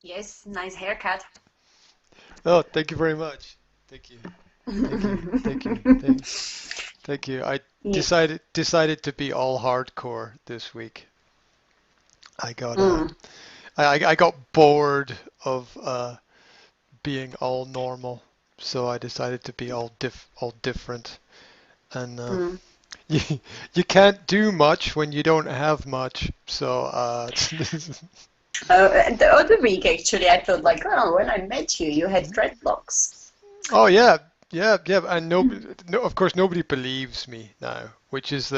Yes, nice haircut. Oh, thank you very much. Thank you. Thank you. Thank you. Thank you. I Yeah. decided to be all hardcore this week. I got Mm, I got bored of being all normal, so I decided to be all different. And mm. you you can't do much when you don't have much. So And the other week, actually, I thought like, oh, when I met you, you had dreadlocks. oh yeah, yeah, and no, of course nobody believes me now, which is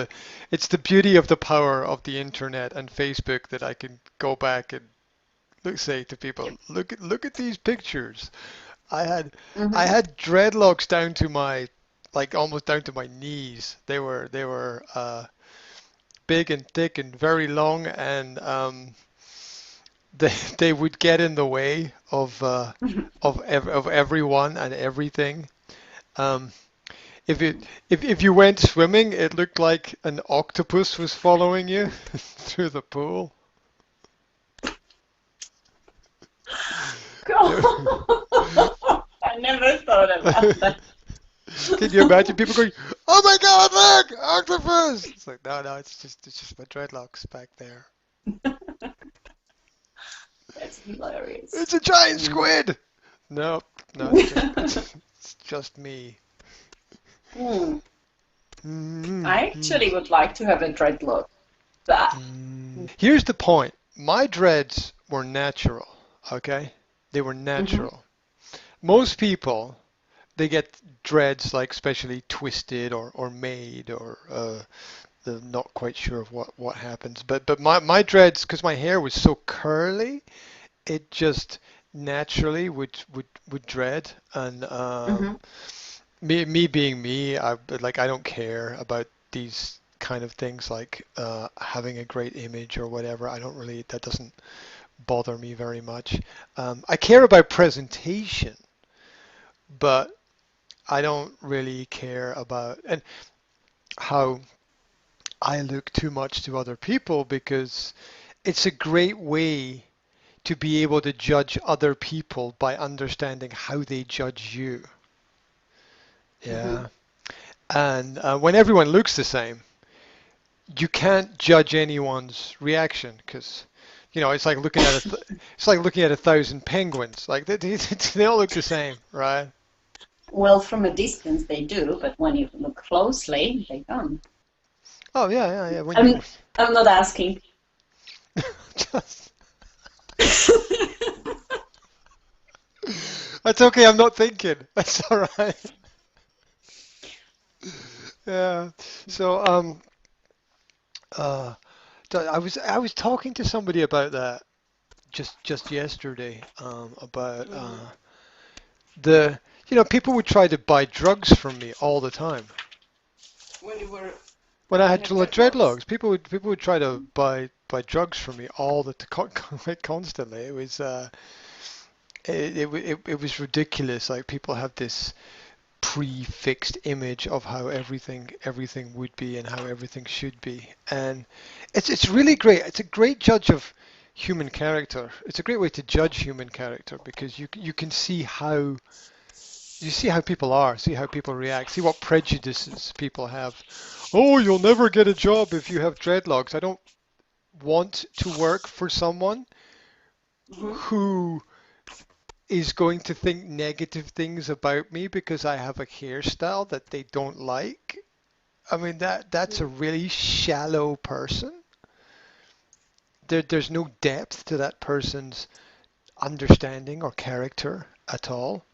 it's the beauty of the power of the internet and Facebook that I can go back and say to people, look at these pictures. I had I Mm-hmm. had dreadlocks down to my like almost down to my knees. They were big and thick and very long, and they would get in the way of everyone and everything. Um, if you went swimming, it looked like an octopus was following you through the pool. I never thought about that. Can you imagine people going, "Oh my God, look, octopus!" It's like, no, no, it's just my dreadlocks back there. That's hilarious. It's a giant Mm. squid. No, no, it's just me. Hmm. I Mm-hmm. actually would like to have a dreadlock. But Here's the point. My dreads were natural, okay? They were hmm natural. Most people, they get dreads like specially twisted or made or they're not quite sure of what happens. But my dreads, because my hair was so curly, it just naturally would dread. And hmm me being me, I don't care about these kind of things like having a great image or whatever. I don't really that doesn't bother me very much. I care about presentation, but I don't really care about and how I look too much to other people because it's a great way to be able to judge other people by understanding how they judge you. hmm Yeah. And when everyone looks the same, you can't judge anyone's reaction because it's like looking at it's like looking at 1,000 penguins. Like they all look the same, right? Well, from a distance they do, but when you look closely, they don't. Oh yeah, yeah, yeah. When you I'm I'm not asking. just that's okay. I'm not thinking. That's all right. Yeah. So uh, I was talking to somebody about that just yesterday. About hmm the people would try to buy drugs from me all the time. When you were When I when you had had dreadlocks. dreadlocks, people would try to buy drugs from me all the like constantly. It was it was ridiculous. Like people have this prefixed image of how everything would be and how everything should be, and it's really great. It's a great judge of human character. It's a great way to judge human character because you can see how people are, see how people react, see what prejudices people have. Oh, you'll never get a job if you have dreadlocks. I don't want to work for someone hmm who is going to think negative things about me because I have a hairstyle that they don't like. I mean that's a really shallow person. There's no depth to that person's understanding or character at all.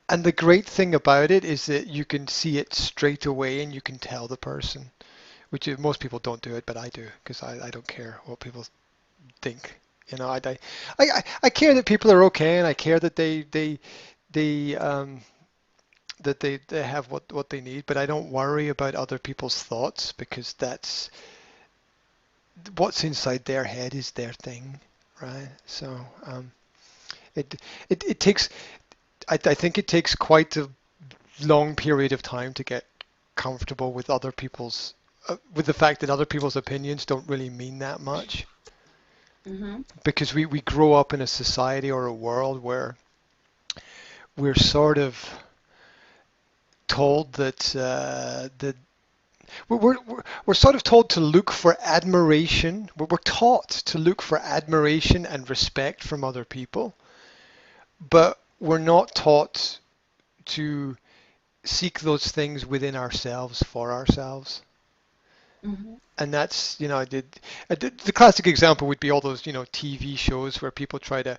And the great thing about it is that you can see it straight away and you can tell the person, which most people don't do it, but I do because I don't care what people think. I care that people are okay, and I care that they they have what they need, but I don't worry about other people's thoughts because that's what's inside their head is their thing, right? So it it takes I think it takes quite a long period of time to get comfortable with other people's with the fact that other people's opinions don't really mean that much. Mhm. because we grow up in a society or a world where we're sort of told that we're sort of told to look for admiration. We're taught to look for admiration and respect from other people, but we're not taught to seek those things within ourselves for ourselves. Mhm. And that's, the classic example would be all those, TV shows where people try to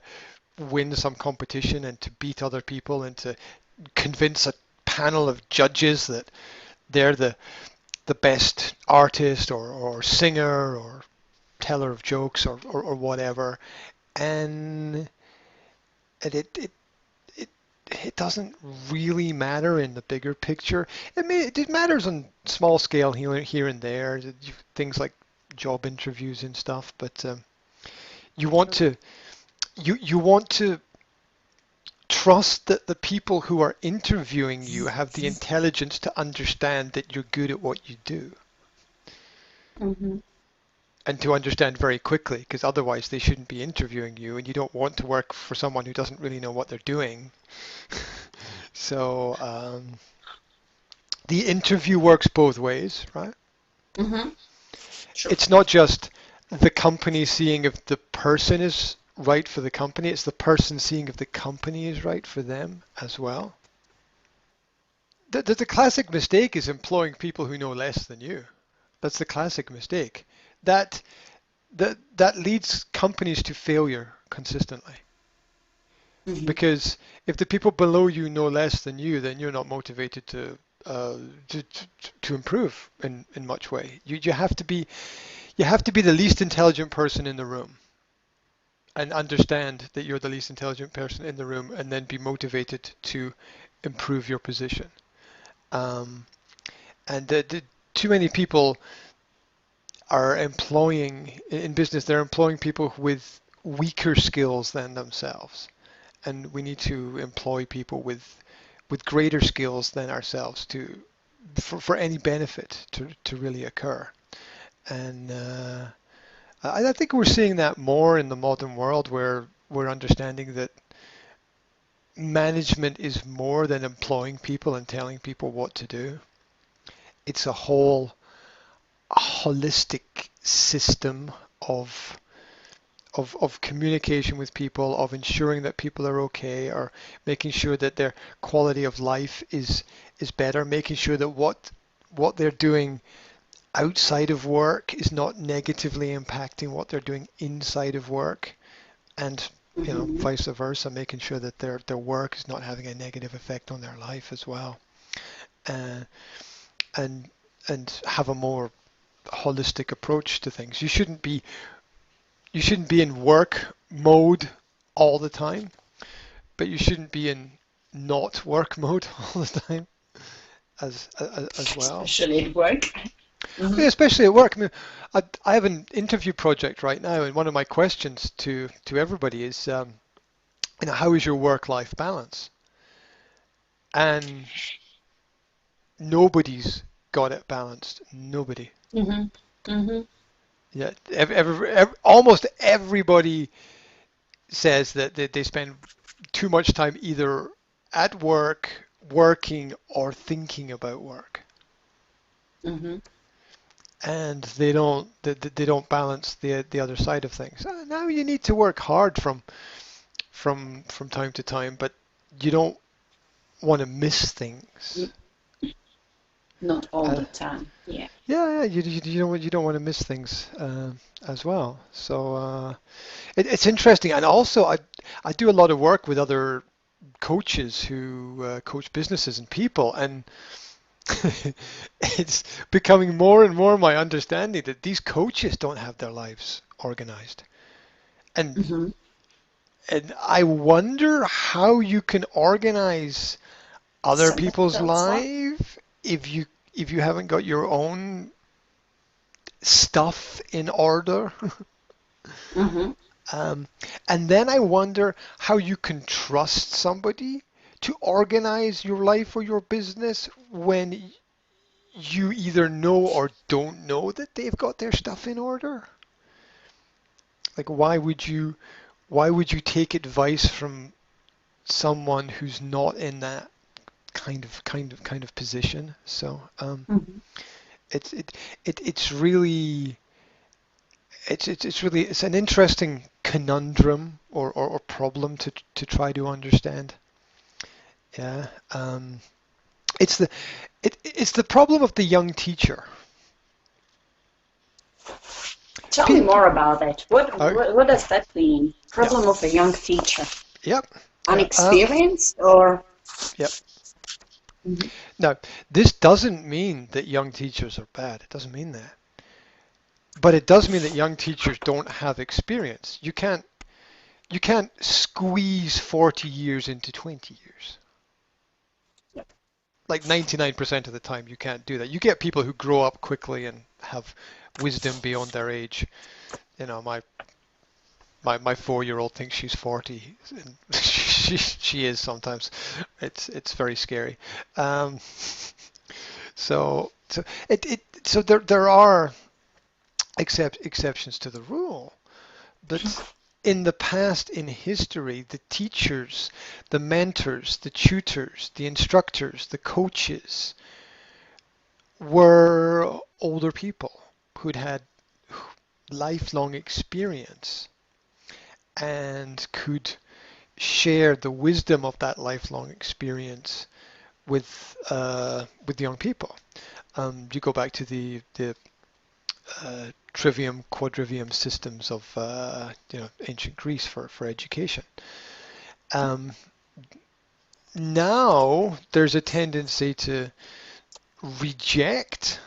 win some competition and to beat other people and to convince a panel of judges that they're the best artist or singer or teller of jokes or whatever. And it it it doesn't really matter in the bigger picture. I mean, it matters on small scale here and there, things like job interviews and stuff. But you want True. to you want to trust that the people who are interviewing you have the intelligence to understand that you're good at what you do Mhm. and to understand very quickly, because otherwise they shouldn't be interviewing you, and you don't want to work for someone who doesn't really know what they're doing. So the interview works both ways, right? Mhm. True. It's not just the company seeing if the person is right for the company, it's the person seeing if the company is right for them as well. The classic mistake is employing people who know less than you. That's the classic mistake. That that leads companies to failure consistently. Mhm. Because if the people below you know less than you, then you're not motivated uh, to, to improve in much way. You have to be the least intelligent person in the room and understand that you're the least intelligent person in the room, and then be motivated to improve your position. Um, and too many people are employing in business. They're employing people with weaker skills than themselves, and we need to employ people with greater skills than ourselves to for any benefit to really occur. And I think we're seeing that more in the modern world, where we're understanding that management is more than employing people and telling people what to do. It's a whole holistic system of of communication with people, of ensuring that people are okay, or making sure that their quality of life is better, making sure that what they're doing outside of work is not negatively impacting what they're doing inside of work, and Mhm. vice versa, making sure that their work is not having a negative effect on their life as well, uh, and and have a more holistic approach to things. You shouldn't be in work mode all the time, but you shouldn't be in not work mode all the time as well. Especially at work. I mean, Mhm. especially at work. I mean, I have an interview project right now, and one of my questions to everybody is, how is your work-life balance? And nobody's got it balanced. Nobody. Mhm. Mhm. Yeah, almost everybody says that they spend too much time either at work, working, or thinking about work, Mhm. and they don't balance the other side of things. Now you need to work hard from time to time, but you don't want to miss things. N- Not all Uh, the time. Yeah. yeah, you don't want to miss things as well. So it's interesting, and also I do a lot of work with other coaches who coach businesses and people, and it's becoming more and more my understanding that these coaches don't have their lives organized. And Mhm. and I wonder how you can organize other Somebody people's does that. life if you haven't got your own stuff in order. Mhm. Um, and then I wonder how you can trust somebody to organize your life or your business when you either know or don't know that they've got their stuff in order. Like, why would you take advice from someone who's not in that kind of position? So Hmm. it's it, it's really it's an interesting conundrum or problem to try to understand. Yeah. It's the it's the problem of the young teacher. Tell me People, more about it. oh, What does that mean? yeah, Problem of a young teacher. yep, yeah, Unexperienced or? yep. Mhm. Now, this doesn't mean that young teachers are bad. It doesn't mean that. But it does mean that young teachers don't have experience. You can't squeeze 40 years into 20 years. Like 99% of the time you can't do that. You get people who grow up quickly and have wisdom beyond their age. You know, my 4-year-old thinks she's 40 and she is sometimes. It's very scary. Um, so there are exceptions to the rule. But in the past, in history, the teachers, the mentors, the tutors, the instructors, the coaches were older people who'd had lifelong experience and could share the wisdom of that lifelong experience with young people. You go back to the trivium, quadrivium systems of ancient Greece for education. Um, Now there's a tendency to reject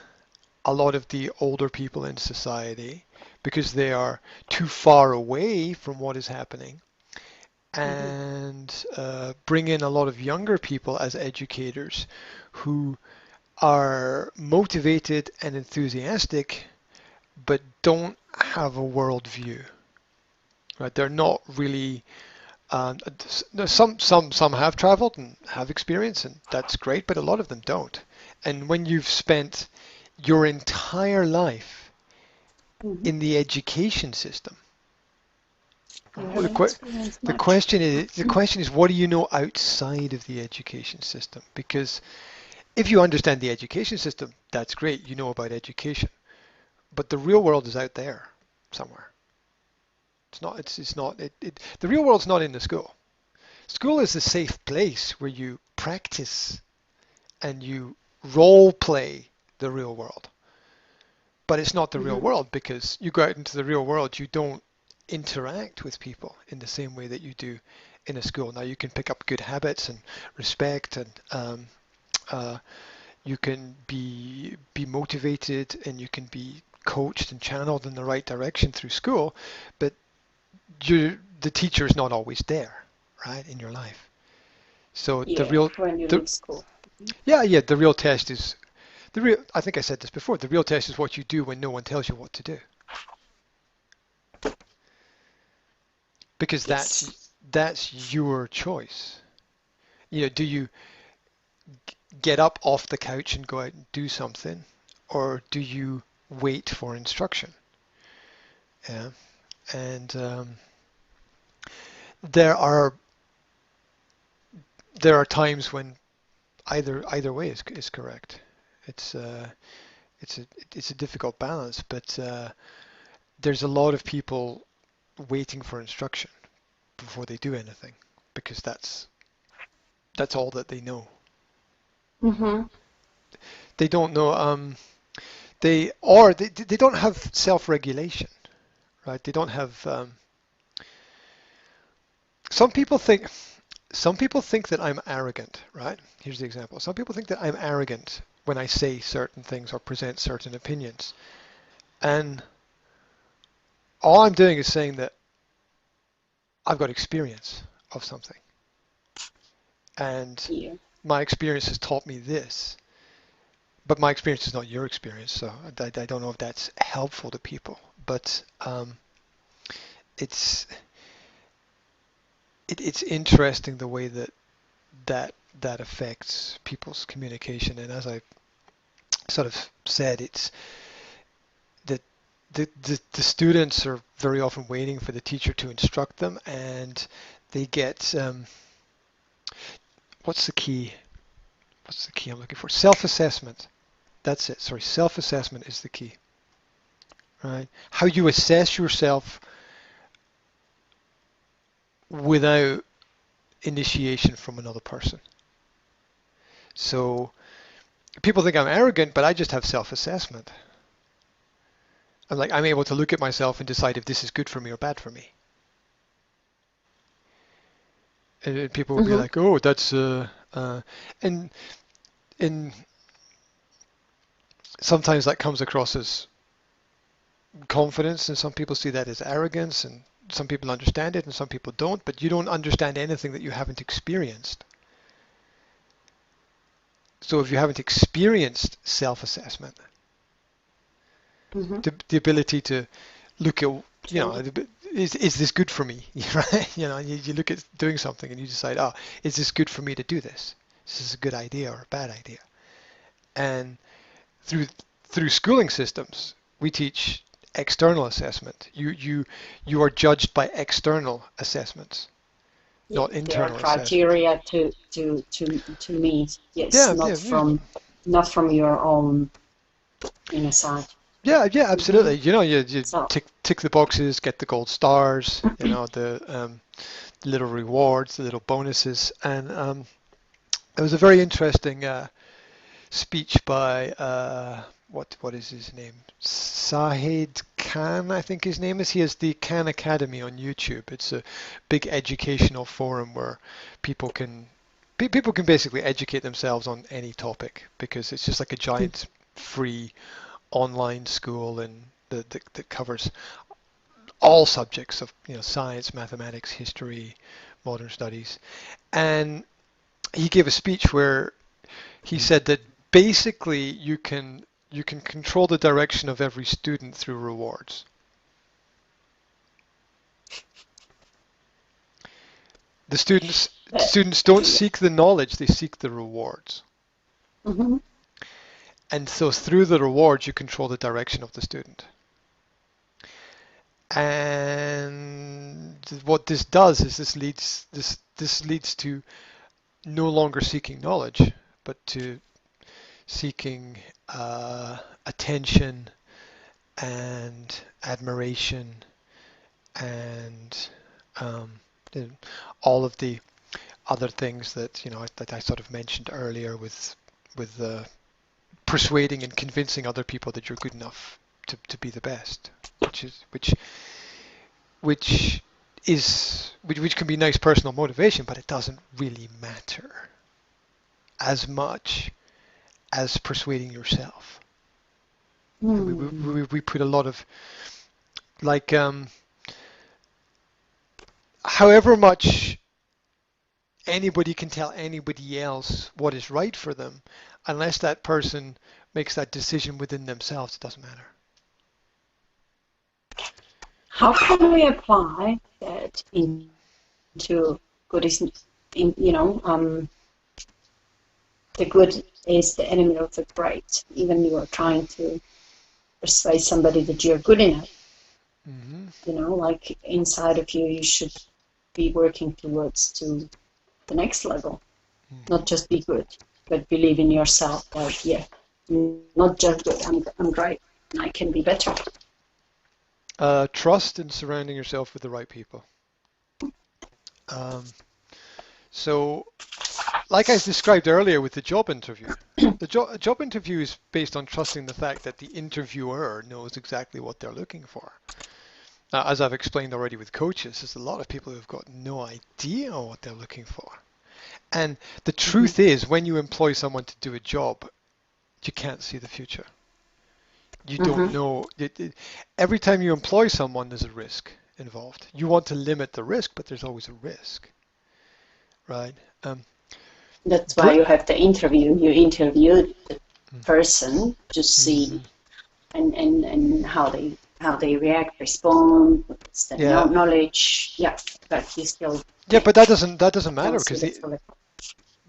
a lot of the older people in society because they are too far away from what is happening, Mhm. and bring in a lot of younger people as educators who are motivated and enthusiastic but don't have a worldview. Right? They're not really. Some have traveled and have experience, and that's great, but a lot of them don't. And when you've spent your entire life Mhm. in the education system, You the, haven't que- experienced the much. question is, what do you know outside of the education system? Because if you understand the education system, that's great. You know about education, but the real world is out there somewhere. It's not. It's not. The real world's not in the school. School is a safe place where you practice and you role play the real world. But it's not the real Mhm. world because you go out into the real world, you don't interact with people in the same way that you do in a school. Now you can pick up good habits and respect, and uh, you can be motivated, and you can be coached and channeled in the right direction through school, but the teacher is not always there, right, in your life. So the Yeah, real when you the leave school. yeah, the real test is the real. I think I said this before. The real test is what you do when no one tells you what to do, because that's Yes. that's your choice. You know, do you get up off the couch and go out and do something, or do you wait for instruction? Yeah, and there are there are times when either way is correct. It's uh, it's a difficult balance, but there's a lot of people waiting for instruction before they do anything because that's all that they know. Mhm. They don't know. They don't have self-regulation, right? They don't have. Some people think some people think that I'm arrogant, right? Here's the example. Some people think that I'm arrogant when I say certain things or present certain opinions, and all I'm doing is saying that I've got experience of something, and Yeah. my experience has taught me this. But my experience is not your experience, so I don't know if that's helpful to people. But it's it's interesting the way that that affects people's communication. And as I sort of said, it's that the students are very often waiting for the teacher to instruct them, and they get what's the key? What's the key I'm looking for? Self-assessment. That's it. Sorry, self-assessment is the key. Right? How you assess yourself without initiation from another person. So people think I'm arrogant, but I just have self-assessment. I'm able to look at myself and decide if this is good for me or bad for me. And people will be like, "Oh, that's and sometimes that comes across as confidence, and some people see that as arrogance, and some people understand it and some people don't, but you don't understand anything that you haven't experienced. So if you haven't experienced self-assessment, the ability to look at, is this good for me? Right? You look at doing something and you decide, oh, is this good for me to do this? Is this a good idea or a bad idea? And through schooling systems, we teach external assessment. You are judged by external assessments, not internal. There are criteria to meet. Yes, not from your own inner side. Yeah, absolutely. You tick the boxes, get the gold stars. The little rewards, the little bonuses, and it was a very interesting speech by what is his name? Sahid Khan, I think his name is. He has the Khan Academy on YouTube. It's a big educational forum where people can basically educate themselves on any topic, because it's just like a giant free online school and that covers all subjects of science, mathematics, history, modern studies. And he gave a speech where he said that basically you can control the direction of every student through rewards. The students don't seek the knowledge, they seek the rewards. Mm-hmm. And so through the rewards you control the direction of the student. And what this does is this leads to no longer seeking knowledge, but to seeking attention and admiration and all of the other things that that I sort of mentioned earlier with persuading and convincing other people that you're good enough to be the best, which can be nice personal motivation, but it doesn't really matter as much as persuading yourself. We put a lot of however much anybody can tell anybody else what is right for them, unless that person makes that decision within themselves, it doesn't matter. How can we apply that into Buddhism? The good is the enemy of the great. Even you are trying to persuade somebody that you're good enough. Like inside of you should be working towards to the next level. Not just be good, but believe in yourself. Like, not just good, I'm great, and I can be better. Trust in surrounding yourself with the right people. So, like I described earlier with the job interview, the job interview is based on trusting the fact that the interviewer knows exactly what they're looking for. Now, as I've explained already with coaches, there's a lot of people who've got no idea what they're looking for. And the truth is, when you employ someone to do a job, you can't see the future. You don't know. Every time you employ someone, there's a risk involved. You want to limit the risk, but there's always a risk, right? That's why you have the interview. You interview the person to see and how they react, respond, what's the knowledge. Yeah, but you still. Yeah, but that doesn't matter because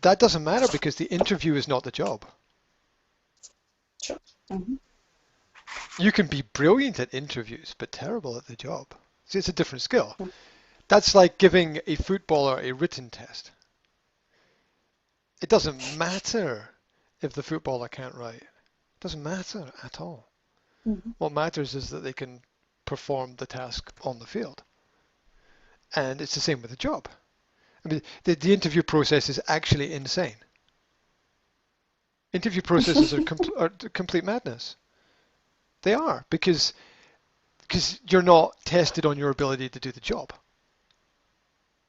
that doesn't matter because the interview is not the job. Sure. You can be brilliant at interviews, but terrible at the job. See, it's a different skill. That's like giving a footballer a written test. It doesn't matter if the footballer can't write. It doesn't matter at all. Mm-hmm. What matters is that they can perform the task on the field. And it's the same with the job. I mean, the interview process is actually insane. Interview processes are complete madness. They are because you're not tested on your ability to do the job,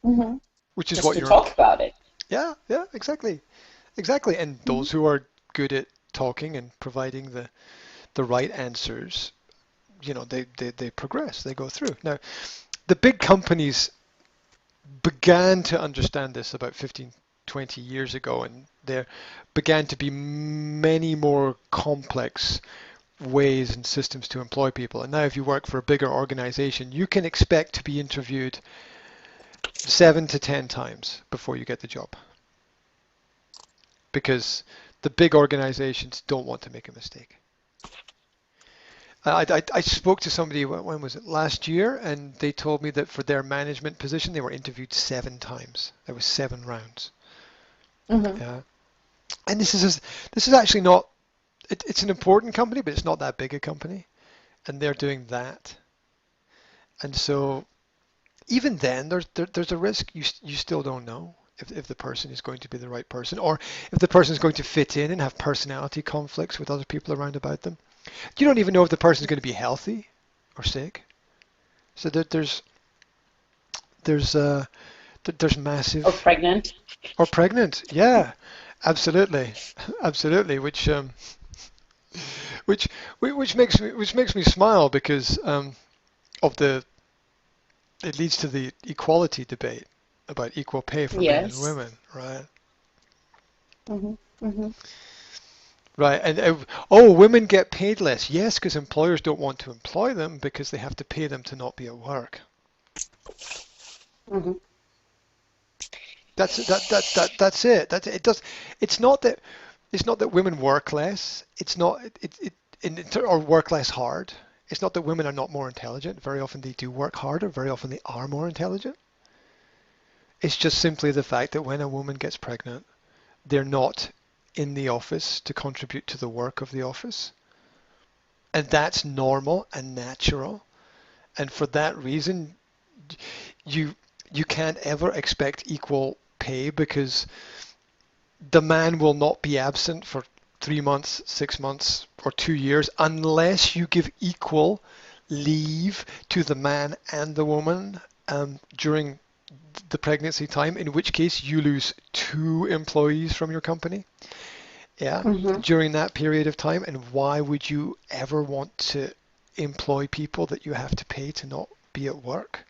Mm-hmm. which is Just what to you're. talk about it. Yeah, exactly. And Mm-hmm. those who are good at talking and providing the right answers, they progress, they go through. Now, the big companies began to understand this about 15, 20 years ago, and there began to be many more complex ways and systems to employ people. And now if you work for a bigger organization, you can expect to be interviewed 7 to 10 times before you get the job, because the big organizations don't want to make a mistake. I spoke to somebody, when was it, last year, and they told me that for their management position, they were interviewed 7 times. There was 7 rounds. Mm-hmm. Yeah. And this is actually not, it's an important company, but it's not that big a company. And they're doing that. And so even then, there's a risk. You still don't know if the person is going to be the right person, or if the person is going to fit in and have personality conflicts with other people around about them. You don't even know if the person is going to be healthy or sick. So there's there's Or massive, pregnant. or pregnant. Yeah, absolutely, absolutely. Which which makes me smile, because of the it leads to the equality debate about equal pay for men and Yes. women, right? Mm-hmm. Mm-hmm. Right, and oh, women get paid less. Yes, because employers don't want to employ them because they have to pay them to not be at work. Mm-hmm. That's it. That's it. It does. It's not that it's not that women work less. It's not or work less hard. It's not that women are not more intelligent. Very often they do work harder. Very often they are more intelligent. It's just simply the fact that when a woman gets pregnant, they're not in the office to contribute to the work of the office. And that's normal and natural. And for that reason, you you can't ever expect equal pay, because the man will not be absent for 3 months, 6 months, or 2 years unless you give equal leave to the man and the woman during the pregnancy time, in which case you lose 2 employees from your company. Yeah, Mm-hmm. during that period of time. And why would you ever want to employ people that you have to pay to not be at work?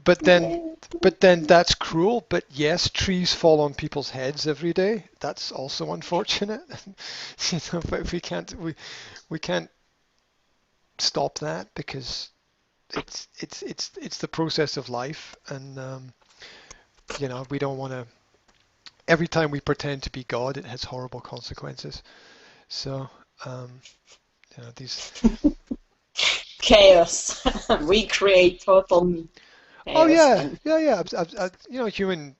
But then, Yeah. that's cruel. But yes, trees fall on people's heads every day. That's also unfortunate. But we can't stop that, because it's the process of life. And we don't want to. Every time we pretend to be God, it has horrible consequences. So these. Chaos. We create total Oh chaos yeah, then. yeah.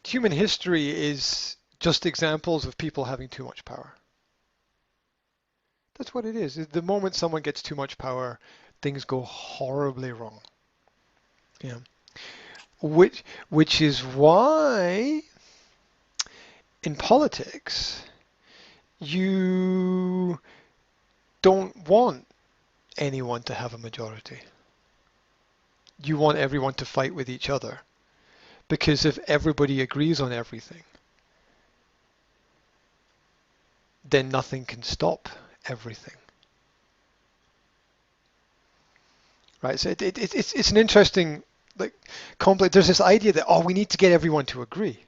Human history is just examples of people having too much power. That's what it is. The moment someone gets too much power, things go horribly wrong. Yeah. Which is why in politics you don't want anyone to have a majority. You want everyone to fight with each other, because if everybody agrees on everything, then nothing can stop everything. Right? So it's an interesting, like, complex. There's this idea that, oh, we need to get everyone to agree.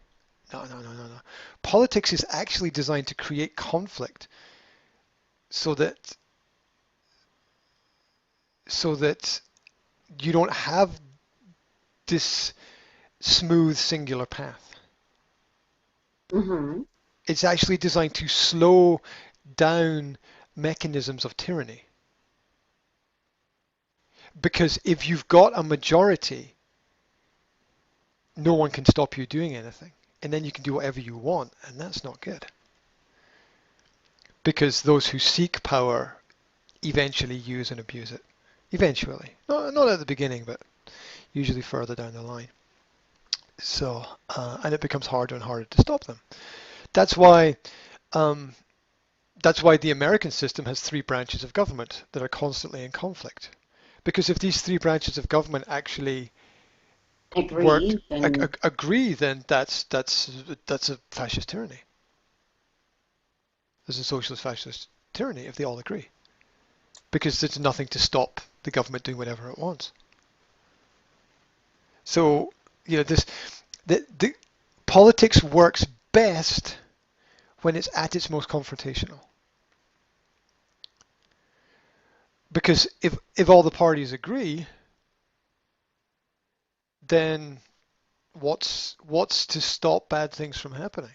No, no, no, no, no. Politics is actually designed to create conflict, so that you don't have this smooth singular path. Mm-hmm. It's actually designed to slow down mechanisms of tyranny. Because if you've got a majority, no one can stop you doing anything. And then you can do whatever you want, and that's not good. Because those who seek power eventually use and abuse it. Eventually. Not at the beginning, but usually further down the line. So, and it becomes harder and harder to stop them. That's why the American system has 3 branches of government that are constantly in conflict. Because if these 3 branches of government actually agree, then that's a fascist tyranny. There's a socialist fascist tyranny if they all agree. Because there's nothing to stop the government doing whatever it wants. So, the politics works best when it's at its most confrontational. Because if all the parties agree, then what's to stop bad things from happening?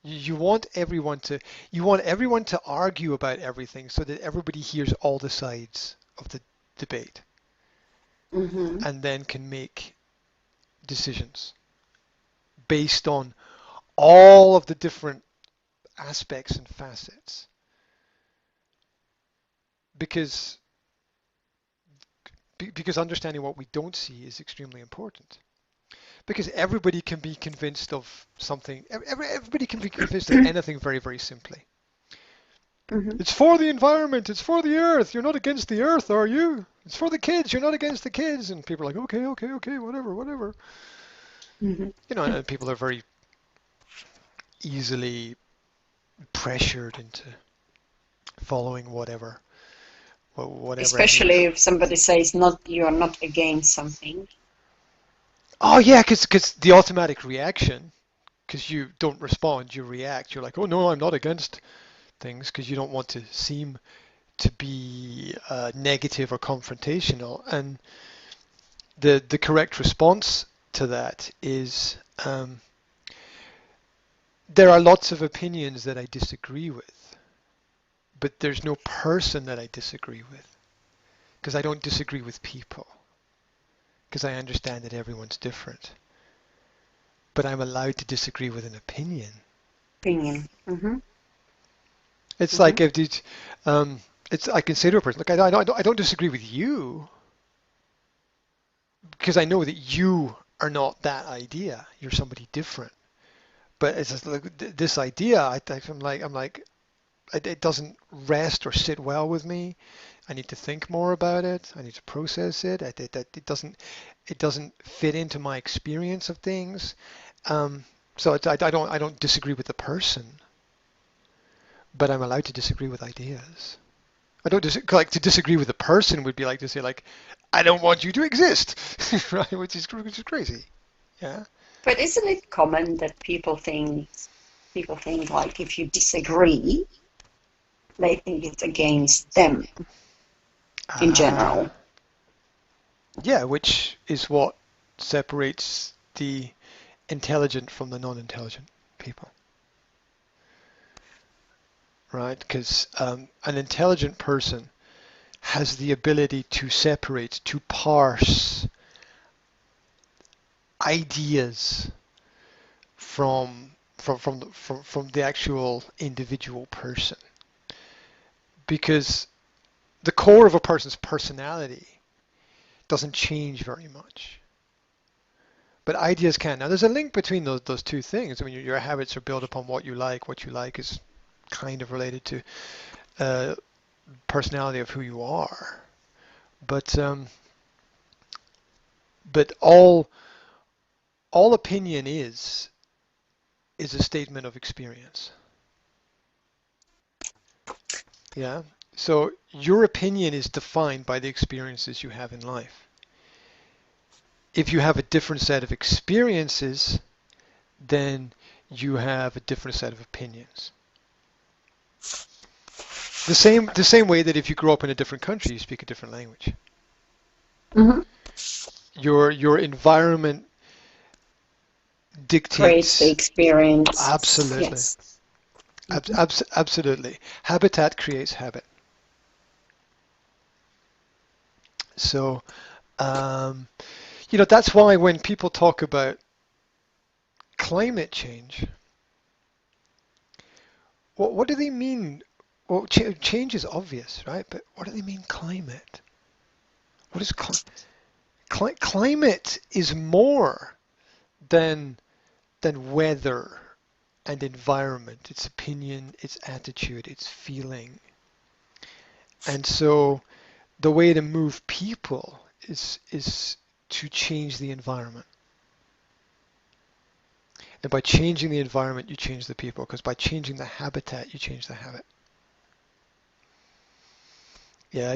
You want everyone to argue about everything so that everybody hears all the sides of the debate, and then can make decisions based on all of the different aspects and facets. Because understanding what we don't see is extremely important. Because everybody can be convinced of something. Everybody can be convinced of anything very, very simply. It's for the environment. It's for the earth. You're not against the earth, are you? It's for the kids. You're not against the kids. And people are like, okay, whatever. And people are very easily pressured into following whatever. Especially if somebody says you are not against something. Oh yeah, because the automatic reaction, because you don't respond, you react. You're like, oh no, I'm not against things, because you don't want to seem to be negative or confrontational. And the correct response to that is there are lots of opinions that I disagree with, but there's no person that I disagree with, because I don't disagree with people. Because I understand that everyone's different. But I'm allowed to disagree with an opinion. It's like if I can say to a person, look, I don't disagree with you, because I know that you are not that idea. You're somebody different. But it's just like this idea. I'm like, it doesn't rest or sit well with me. I need to think more about it. I need to process it. It doesn't fit into my experience of things. So I don't disagree with the person, but I'm allowed to disagree with ideas. I don't to disagree with the person would be like to say, like, I don't want you to exist, right? Which is crazy. Yeah. But isn't it common that people think like if you disagree, they think it's against them in general? Yeah, which is what separates the intelligent from the non-intelligent people. Right? Because an intelligent person has the ability to separate, to parse ideas from the actual individual person. Because the core of a person's personality doesn't change very much. But ideas can. Now, there's a link between those two things. I mean, your habits are built upon what you like. What you like is kind of related to personality of who you are. But all opinion is a statement of experience. Yeah. So your opinion is defined by the experiences you have in life. If you have a different set of experiences, then you have a different set of opinions. The same way that if you grow up in a different country, you speak a different language. Your environment dictates the experience. Absolutely. Yes. Absolutely. Habitat creates habit. So, that's why when people talk about climate change, what do they mean? Well, change is obvious, right? But what do they mean climate? What is climate is more than weather and environment. It's opinion, it's attitude, it's feeling. And so the way to move people is to change the environment. And by changing the environment, you change the people, because by changing the habitat, you change the habit. Yeah,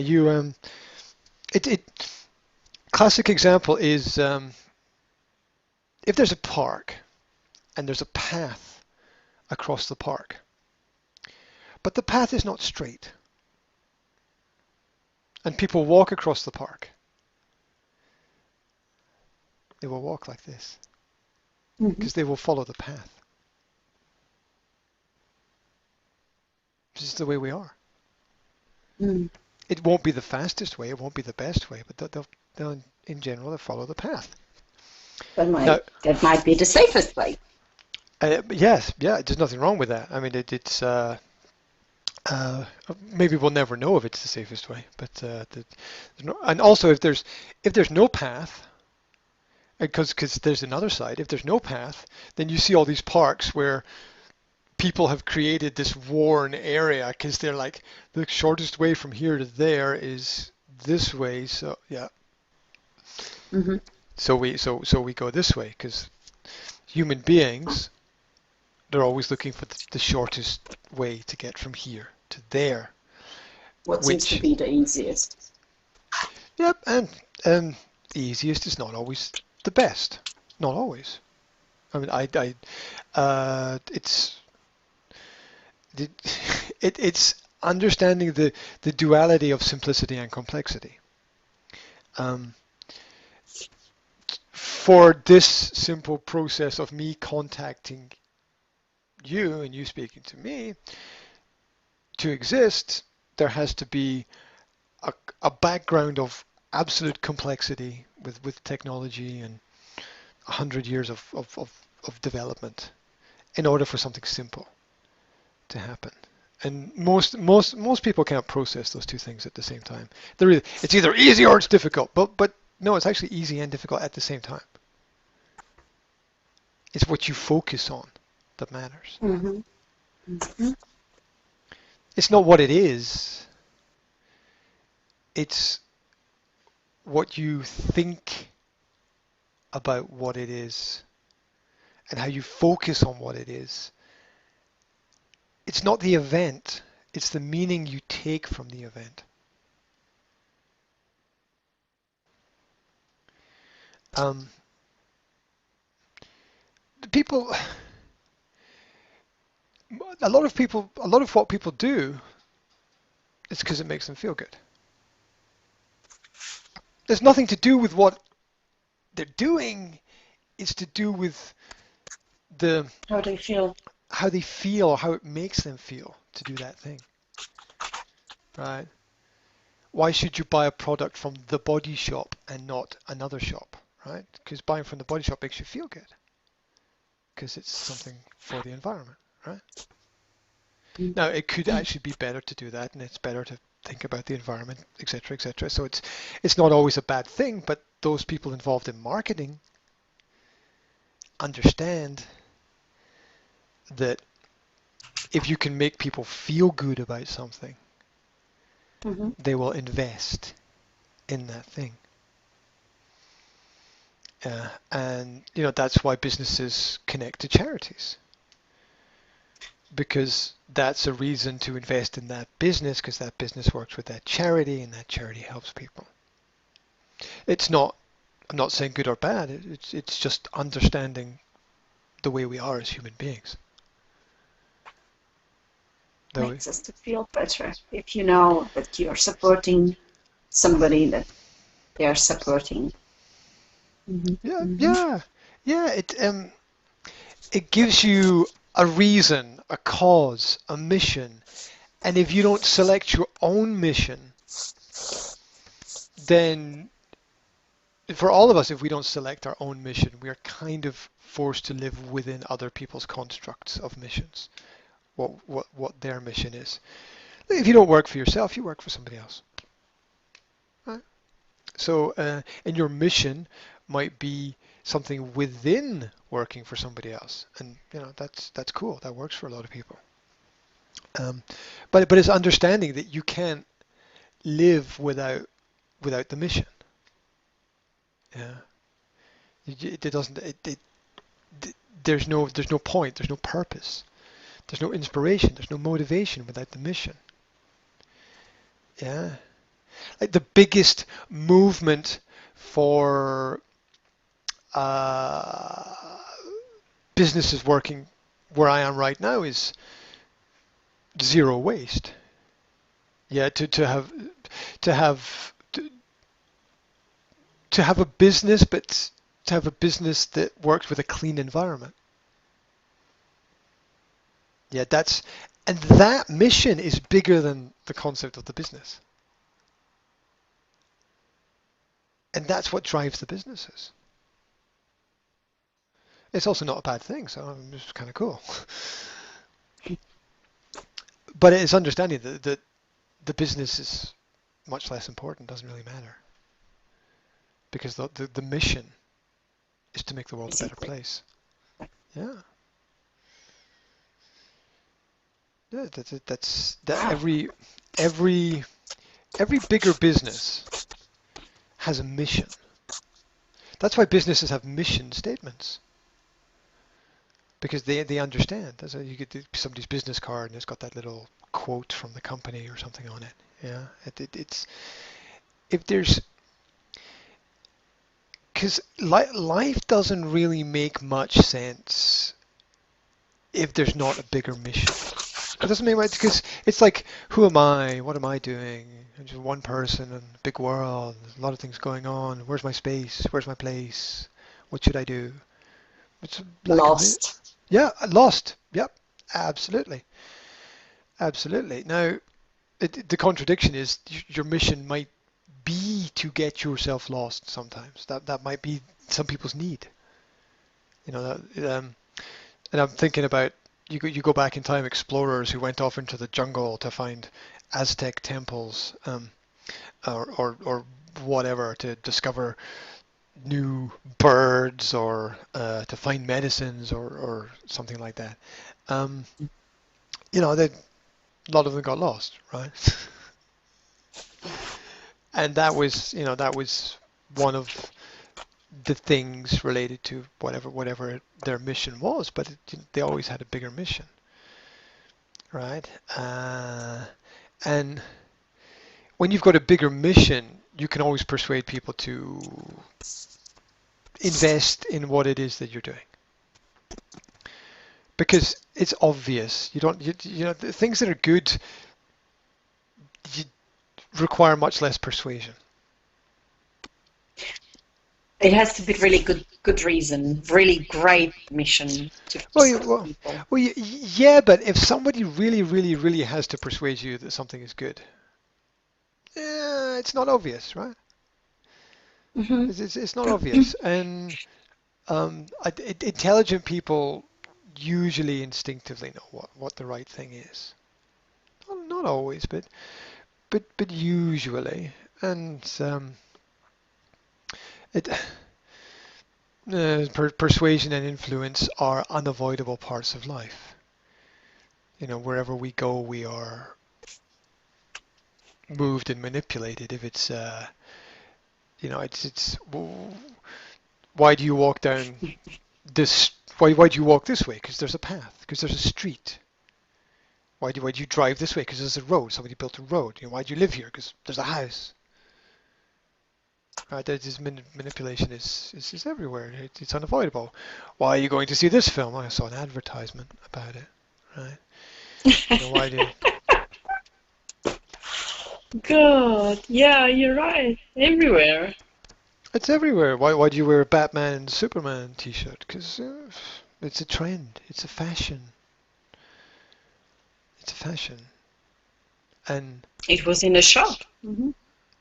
classic example is if there's a park and there's a path across the park, but the path is not straight, and people walk across the park, they will walk like this, because they will follow the path. This is the way we are. It won't be the fastest way, it won't be the best way, but they'll in general, they'll follow the path. That might be the safest way. Yes, yeah, there's nothing wrong with that. I mean, it's maybe we'll never know if it's the safest way, but and also if there's no path, because there's another side. If there's no path, then you see all these parks where people have created this worn area because they're like, the shortest way from here to there is this way. So yeah. So we go this way because human beings, they're always looking for the shortest way to get from here to there. What seems to be the easiest. Yep, and the easiest is not always the best. Not always. I mean, it's understanding the duality of simplicity and complexity. For this simple process of me contacting you and you speaking to me to exist, there has to be a background of absolute complexity with technology and 100 years of development in order for something simple to happen. And most people can't process those two things at the same time. It's either easy or it's difficult, but no, it's actually easy and difficult at the same time. It's what you focus on that matters. It's not what it is. It's what you think about what it is and how you focus on what it is. It's not the event, it's the meaning you take from the event. A lot of what people do is because it makes them feel good. There's nothing to do with what they're doing. It's to do with how they feel, how it makes them feel to do that thing. Right? Why should you buy a product from the Body Shop and not another shop? Right? Because buying from the Body Shop makes you feel good. Because it's something for the environment, right? Now, it could actually be better to do that, and it's better to think about the environment, etc., etc. So it's not always a bad thing, but those people involved in marketing understand that if you can make people feel good about something, they will invest in that thing. And that's why businesses connect to charities, because that's a reason to invest in that business, because that business works with that charity and that charity helps people. I'm not saying good or bad, it's just understanding the way we are as human beings. Makes us to feel better if you know that you're supporting somebody that they are supporting. Yeah. It gives you a reason, a cause, a mission. And if you don't select your own mission, then for all of us, if we don't select our own mission, we are kind of forced to live within other people's constructs of missions, what their mission is. If you don't work for yourself, you work for somebody else. Right? So, and your mission might be something within working for somebody else, and that's cool. That works for a lot of people. But it's understanding that you can't live without the mission. Yeah, it doesn't. There's no point. There's no purpose. There's no inspiration. There's no motivation without the mission. Yeah, like the biggest movement for businesses working where I am right now is zero waste. Yeah, to have a business, but to have a business that works with a clean environment. Yeah, and that mission is bigger than the concept of the business. And that's what drives the businesses. It's also not a bad thing, so it's kind of cool. But it's understanding that the business is much less important, doesn't really matter. Because the mission is to make the world a better place. Yeah. Yeah, that's every bigger business has a mission. That's why businesses have mission statements. Because they understand. That's how you get somebody's business card and it's got that little quote from the company or something on it. Yeah, it's if there's because life doesn't really make much sense if there's not a bigger mission. It doesn't make much because it's like, who am I? What am I doing? I'm just one person in a big world. There's a lot of things going on. Where's my space? Where's my place? What should I do? It's lost. Yeah, lost. Yep, absolutely. Absolutely. Now, the contradiction is your mission might be to get yourself lost sometimes. That might be some people's need. And I'm thinking about you go back in time, explorers who went off into the jungle to find Aztec temples, or whatever, to discover new birds or to find medicines or something like that. A lot of them got lost, right? And that was one of the things related to whatever their mission was, but they always had a bigger mission, right? And when you've got a bigger mission, you can always persuade people to invest in what it is that you're doing, because it's obvious. The things that are good require much less persuasion. It has to be really good reason, really great mission to people. Yeah, but if somebody really, really, really has to persuade you that something is good, it's not obvious, right? Mm-hmm. It's not obvious, and intelligent people usually instinctively know what the right thing is. Not always, but usually, and persuasion and influence are unavoidable parts of life. Wherever we go, we are moved and manipulated. If it's it's why do you walk down this? Why do you walk this way? Because there's a path. Because there's a street. Why do you drive this way? Because there's a road. Somebody built a road. Why do you live here? Because there's a house. Right? This manipulation is everywhere. It's unavoidable. Why are you going to see this film? I saw an advertisement about it. Right? Why do? God, yeah, you're right. Everywhere. It's everywhere. Why do you wear a Batman and Superman t-shirt? Because it's a trend. It's a fashion. It's a fashion, and It was in a shop.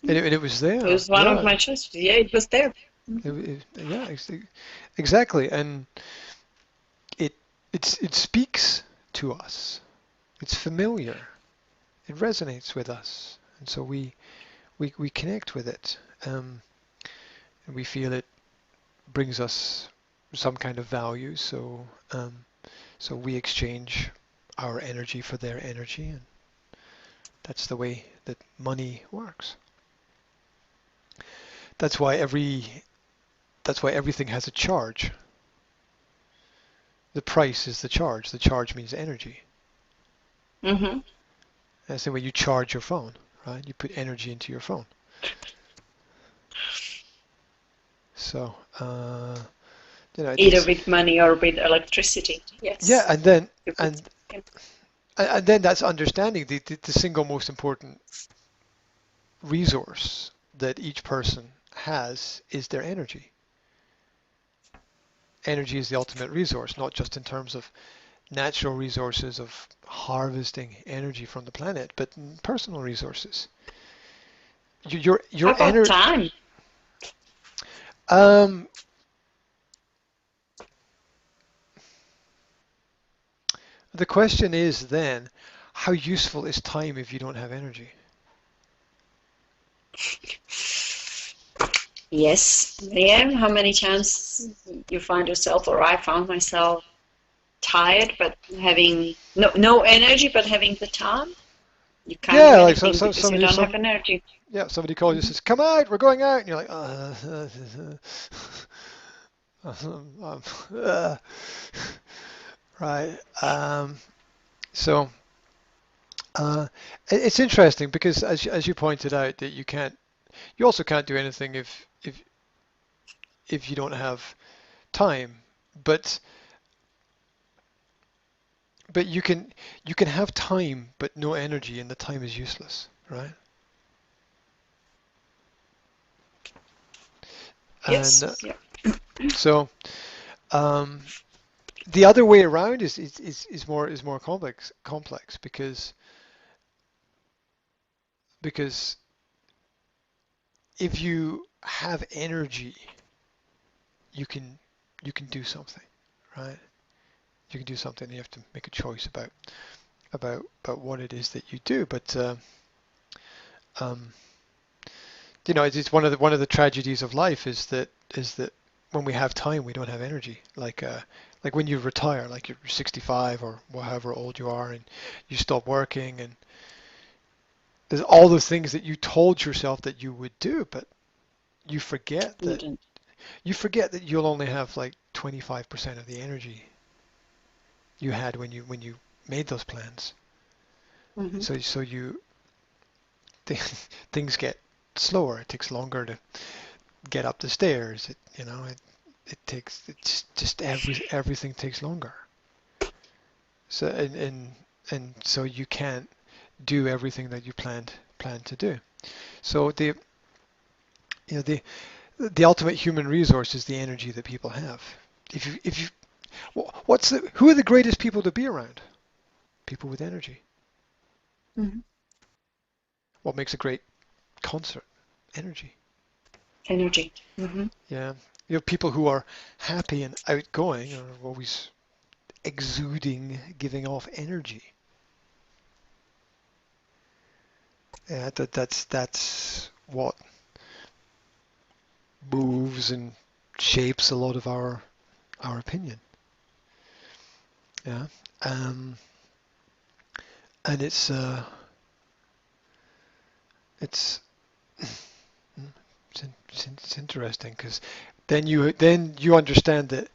it was there. It was one of my choices. Yeah, it was there. Exactly, and it speaks to us. It's familiar. It resonates with us, and so we connect with it, and we feel it brings us some kind of value. So we exchange our energy for their energy, and that's the way that money works. That's why everything has a charge. The price is the charge. The charge means energy. Mm-hmm. That's the way you charge your phone, right? You put energy into your phone. So, either with money or with electricity. Yes. Yeah, and then that's understanding the single most important resource that each person has is their energy. Energy is the ultimate resource, not just in terms of natural resources of harvesting energy from the planet, but personal resources. Your How about time? The question is then, how useful is time if you don't have energy? Yes. Yeah. How many times you find yourself, or I found myself, tired but having no energy, but having the time? You can't do anything because you don't have energy. Yeah, somebody calls you and says, "Come out, we're going out," and you're like, right. So it's interesting because, as you pointed out, that you also can't do anything if you don't have time, but you can have time but no energy, and the time is useless, right? Yes. And yeah. so the other way around is more complex because if you have energy, you can do something, right? You can do something. You have to make a choice about what it is that you do. But it's one of the tragedies of life is that when we have time, we don't have energy. Like when you retire, like you're 65 or however old you are, and you stop working, and there's all those things that you told yourself that you would do, but you forget that you'll only have like 25% of the energy you had when you made those plans. Mm-hmm. So things get slower. It takes longer to get up the stairs. It takes everything takes longer. So and so you can't do everything that you planned to do. So the ultimate human resource is the energy that people have. If you who are the greatest people to be around? People with energy. Mm-hmm. What makes a great concert? Energy. Energy. Mm-hmm. Yeah. You have people who are happy and outgoing, are always exuding, giving off energy. Yeah, that's what moves and shapes a lot of our opinion. Yeah. And it's interesting because then you understand that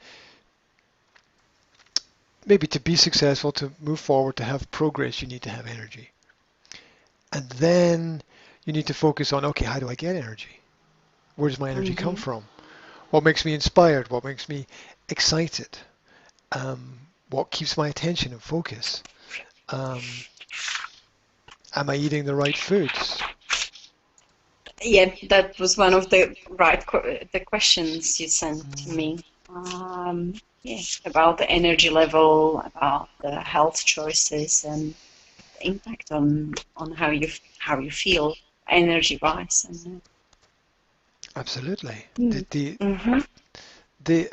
maybe to be successful, to move forward, to have progress, you need to have energy. And then you need to focus on, okay, how do I get energy? Where does my energy come from? What makes me inspired? What makes me excited? What keeps my attention and focus? Am I eating the right foods? Yeah, that was one of the the questions you sent to me. Yeah, about the energy level, about the health choices, and impact on how you feel energy wise. And, Absolutely. mm-hmm. The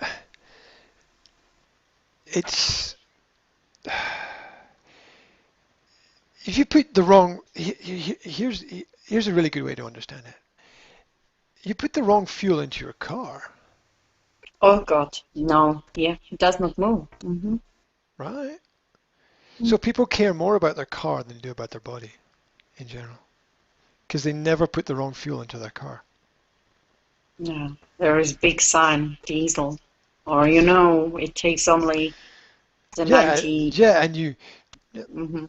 it's if you put the wrong here's a really good way to understand it. You put the wrong fuel into your car. Oh God, no, yeah, it does not move. Mm-hmm. Right? So people care more about their car than they do about their body in general, because they never put the wrong fuel into their car. No, there is big sign, diesel, or it takes only the 90. Yeah, and you, Mm-hmm.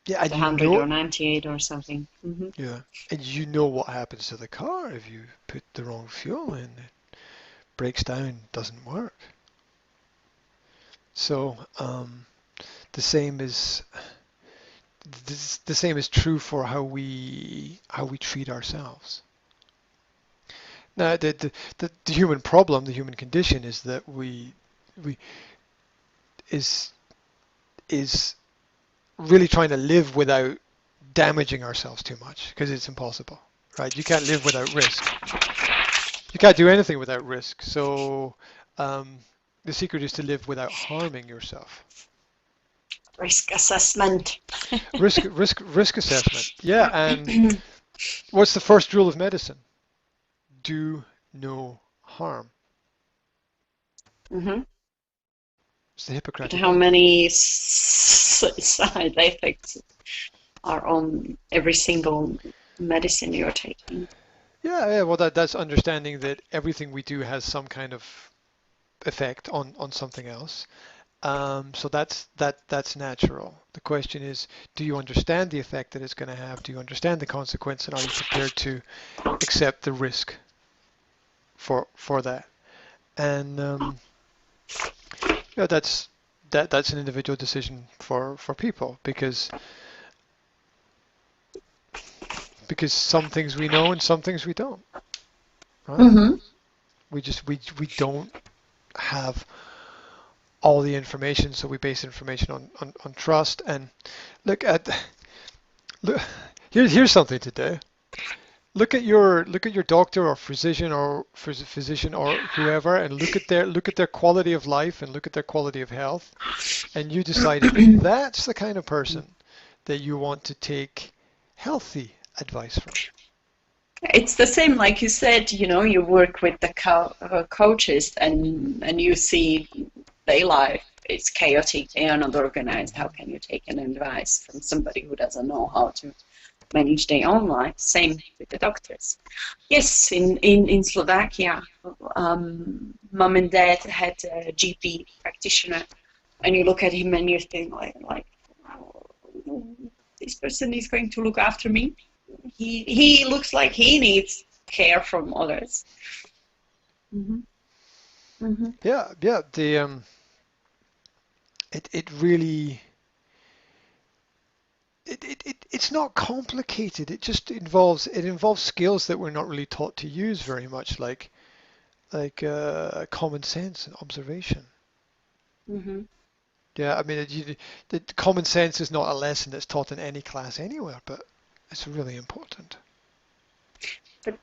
yeah, and The you 100 know, or 98 or something. Mm-hmm. yeah, and you know what happens to the car if you put the wrong fuel in. It breaks down, doesn't work. So the same is the same is true for how we treat ourselves. Now, the human problem, the human condition, is that we is is really trying to live without damaging ourselves too much, because it's impossible, right? You can't live without risk. You can't do anything without risk. So the secret is to live without harming yourself. Risk assessment. Risk assessment. Yeah, and what's the first rule of medicine? Do no harm. Mm-hmm. It's the Hippocratic But how Oath. many side effects are on every single medicine you're taking? Yeah. Well, that's understanding that everything we do has some kind of effect on something else. So that's natural. The question is, do you understand the effect that it's going to have? Do you understand the consequence, and are you prepared to accept the risk for that? And that's an individual decision for people, because some things we know and some things we don't. Right? Mm-hmm. We don't have all the information, so we base information on trust. And look, here's something to do. Look at your doctor or physician or whoever, and look at their quality of life and look at their quality of health, and you decide if that's the kind of person that you want to take healthy advice from. It's the same, like you said, you work with the coaches and you see their life is chaotic, they are not organized. How can you take an advice from somebody who doesn't know how to manage their own life? Same with the doctors. Yes, in Slovakia, mom and dad had a GP practitioner, and you look at him and you think like oh, this person is going to look after me. He looks like he needs care from others. Mm-hmm. Mm-hmm. Yeah. The it really it's not complicated. It just involves skills that we're not really taught to use very much, like common sense and observation. Mm-hmm. Yeah, I mean, the common sense is not a lesson that's taught in any class anywhere, but it's really important. But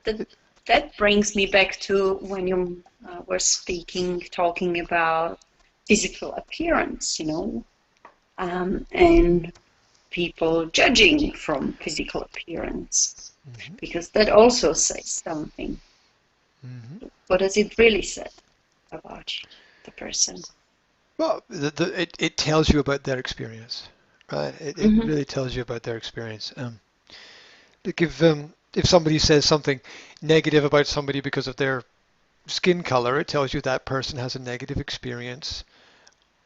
that brings me back to when you were talking about physical appearance, and people judging from physical appearance, because that also says something. Mm-hmm. What does it really say about the person? Well, it tells you about their experience, right? It really tells you about their experience. Like if somebody says something negative about somebody because of their skin color, it tells you that person has a negative experience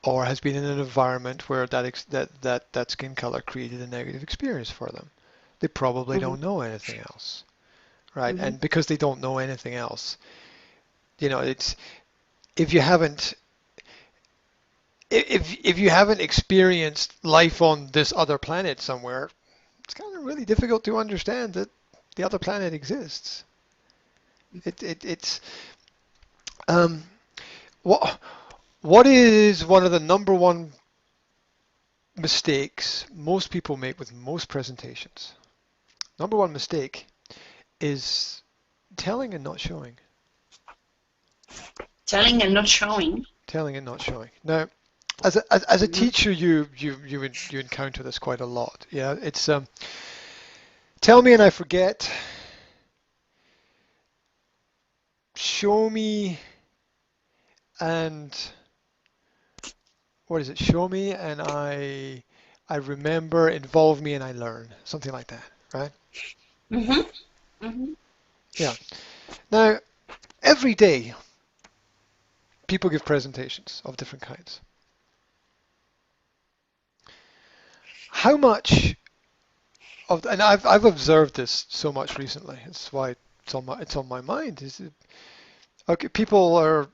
or has been in an environment where that skin color created a negative experience for them. They probably don't know anything else, right? And because they don't know anything else, it's if you haven't experienced life on this other planet somewhere, it's kind of really difficult to understand that the other planet exists. It's what is one of the number one mistakes most people make with most presentations. Number one mistake is telling and not showing. Telling and not showing. Telling and not showing. Now, as a teacher, you encounter this quite a lot. Yeah, it's tell me and I forget. Show me and what is it? Show me and I remember. Involve me and I learn. Something like that, right? Mm-hmm. Mm-hmm. Yeah. Now, every day, people give presentations of different kinds. How much of, and I've observed this so much recently. It's why it's on my mind. Is it, okay? People are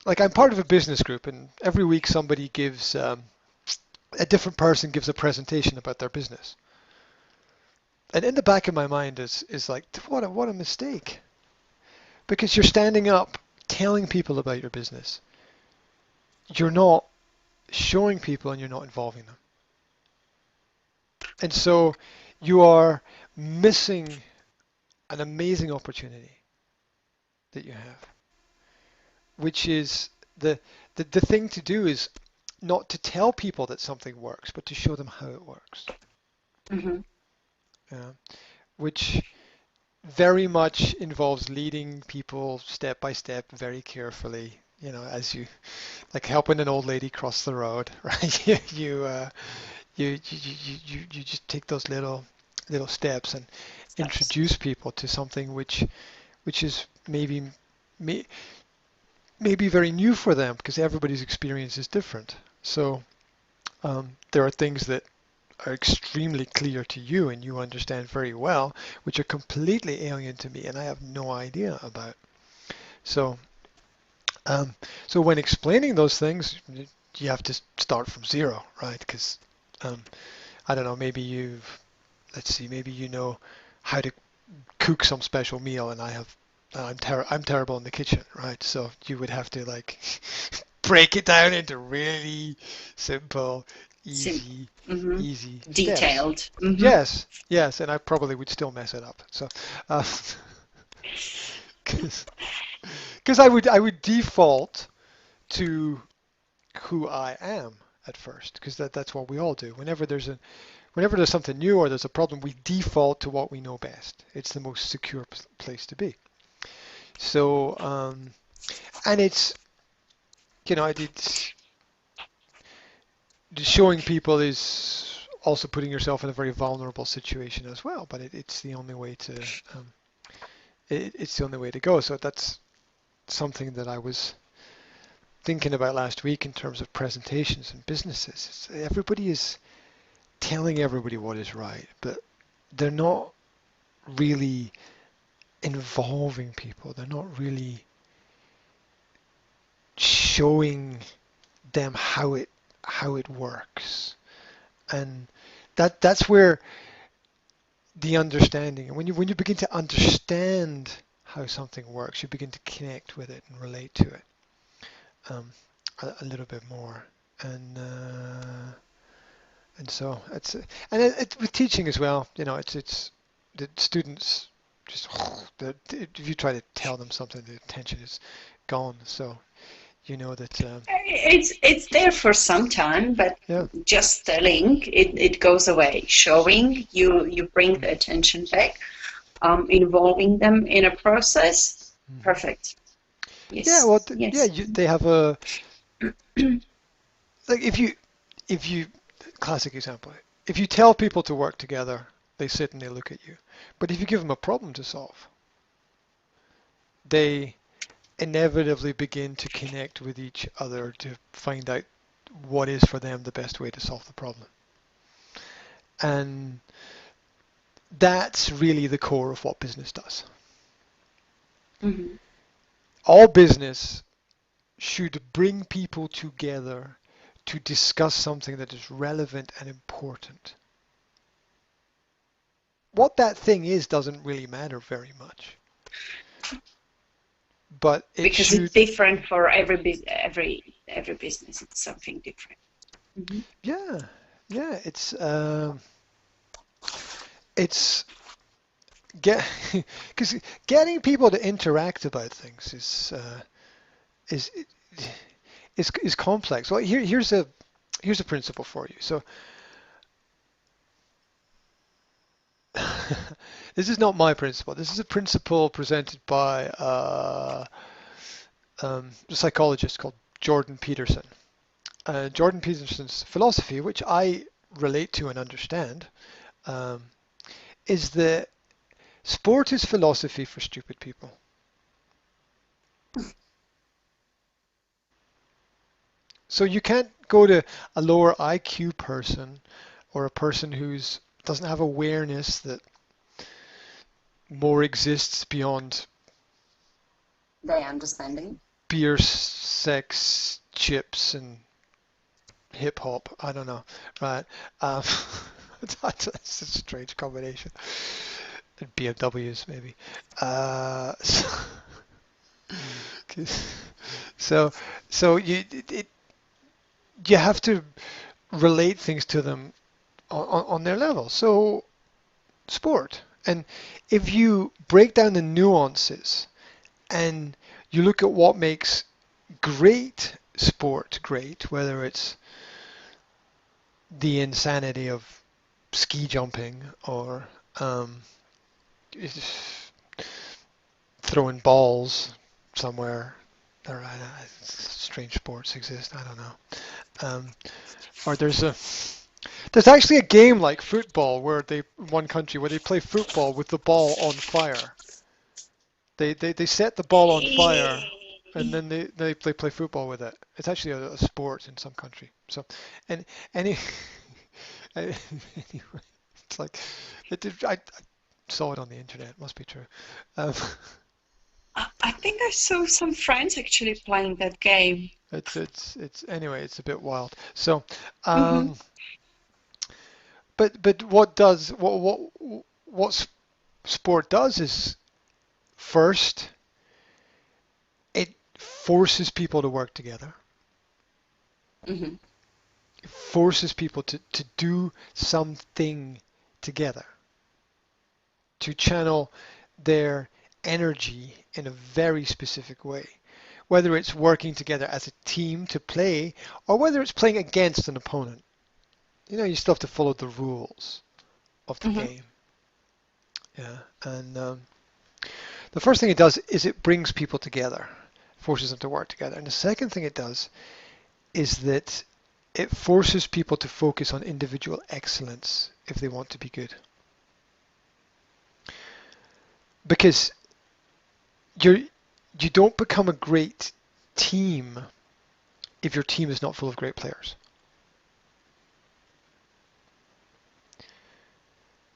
like, I'm part of a business group, and every week somebody gives a different person gives a presentation about their business. And in the back of my mind is like, what a mistake, because you're standing up telling people about your business. You're not showing people and you're not involving them. And so you are missing an amazing opportunity that you have, which is the thing to do is not to tell people that something works, but to show them how it works. Mm-hmm. Which very much involves leading people step by step, very carefully. You know, as you like helping an old lady cross the road, right? You just take those little steps and introduce people to something which is maybe very new for them, because everybody's experience is different. So there are things that are extremely clear to you and you understand very well, which are completely alien to me and I have no idea about. So so when explaining those things, you have to start from zero, right? Because I don't know, maybe maybe you know how to cook some special meal, and I'm terrible in the kitchen, right? So you would have to like break it down into really simple, easy detailed. Steps. Mm-hmm. Yes, and I probably would still mess it up. So because I would default to who I am at first, because that's what we all do. Whenever there's something new or there's a problem, we default to what we know best. It's the most secure place to be. So, and it's, showing people is also putting yourself in a very vulnerable situation as well. But it's the only way to, it's the only way to go. So that's something that I was thinking about last week in terms of presentations and businesses. Everybody is telling everybody what is right, but they're not really involving people. They're not really showing them how it works. And that's where the understanding, and when you begin to understand how something works, you begin to connect with it and relate to it a little bit more. And so it's, and with teaching as well, it's the students just, if you try to tell them something, the attention is gone. So you know that it's there for some time, but just telling it goes away. Showing, you bring the attention back, involving them in a process. Perfect. Yes. Yeah, well, they have a like if you classic example. If you tell people to work together, they sit and they look at you. But if you give them a problem to solve, they inevitably begin to connect with each other to find out what is for them the best way to solve the problem. And that's really the core of what business does. Mm-hmm. All business should bring people together to discuss something that is relevant and important. What that thing is doesn't really matter very much. But because it's different for every business. It's something different. Mm-hmm. Yeah, yeah. It's get because getting people to interact about things is is complex. Well, here's a principle for you. So this is not my principle. This is a principle presented by a psychologist called Jordan Peterson. Jordan Peterson's philosophy, which I relate to and understand, um, is that sport is philosophy for stupid people. So you can't go to a lower IQ person or a person who's doesn't have awareness that more exists beyond Their understanding. beer, sex, chips, and hip hop. I don't know, right? Um, that's a strange combination. And BMWs maybe. So, so, so you have to relate things to them on their level. So sport, and if you break down the nuances and you look at what makes great sport great, whether it's the insanity of ski jumping or throwing balls somewhere. All right, strange sports exist. I don't know. Or there's actually a game like football where one country where they play football with the ball on fire. They set the ball on fire and then they play football with it. It's actually a sport in some country. So, and any anyway, it's like I saw it on the internet. It must be true. Um, I think I saw some friends actually playing that game. it's anyway. It's a bit wild. So, Mm-hmm. but what sport does is first it forces people to work together. Mm-hmm. It forces people to do something together, to channel their energy in a very specific way, whether it's working together as a team to play or whether it's playing against an opponent. You still have to follow the rules of the Mm-hmm. game. Yeah, and the first thing it does is it brings people together, forces them to work together. And the second thing it does is that it forces people to focus on individual excellence if they want to be good. Because you don't become a great team if your team is not full of great players.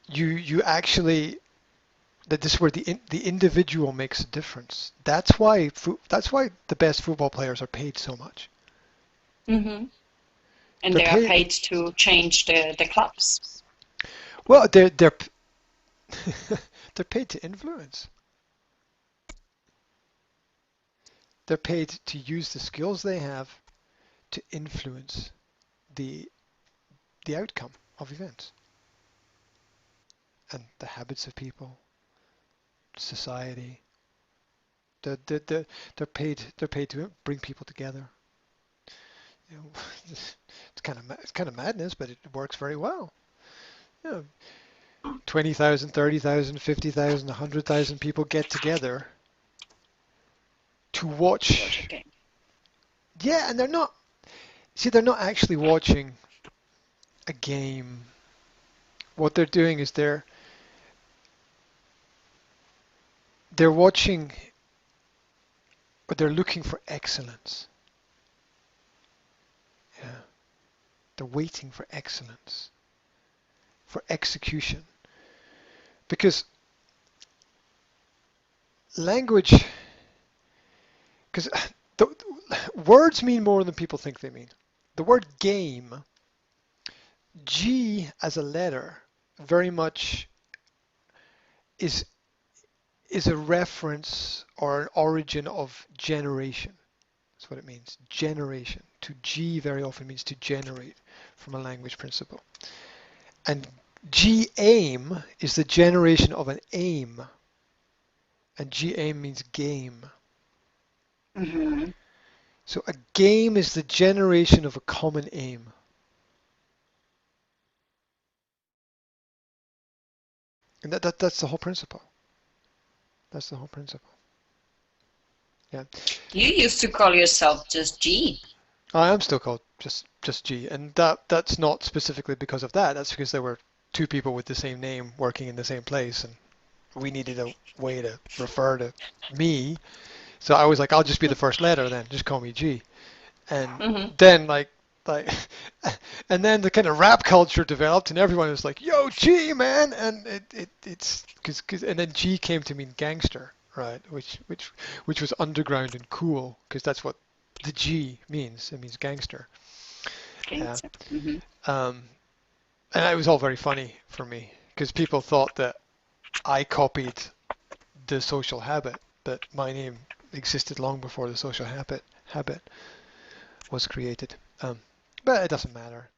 You actually this is where the individual makes a difference. That's why the best football players are paid so much. Mm-hmm. And They're they are paid. paid to change the clubs. Well, they're they're paid to influence. They're paid to use the skills they have to influence the outcome of events and the habits of people, society. They're paid to bring people together. It's kind of madness, but it works very well. 20,000, 30,000, 50,000, 100,000 people get together to watch. Yeah, and they're not actually watching a game. What they're doing is they're watching, but they're looking for excellence. Yeah. They're waiting for excellence, for execution. Because language, because words mean more than people think they mean. The word game, G as a letter, very much is a reference or an origin of generation. That's what it means. Generation. To G very often means to generate from a language principle. And G-aim is the generation of an aim. And G-aim means game. Mm-hmm. So a game is the generation of a common aim. And that's the whole principle. That's the whole principle. Yeah. You used to call yourself just G. I am still called just G, and that's not specifically because of that. That's because there were two people with the same name working in the same place, and we needed a way to refer to me. So I was like, I'll just be the first letter then. Just call me G. And then like, and then the kind of rap culture developed, and everyone was like, "Yo, G, man!" And it's because and then G came to mean gangster, right? Which was underground and cool, because that's what the G means. It means gangster. Gangster. Yeah. Mm-hmm. And it was all very funny for me because people thought that I copied the social habit, but my name existed long before the social habit was created. But it doesn't matter.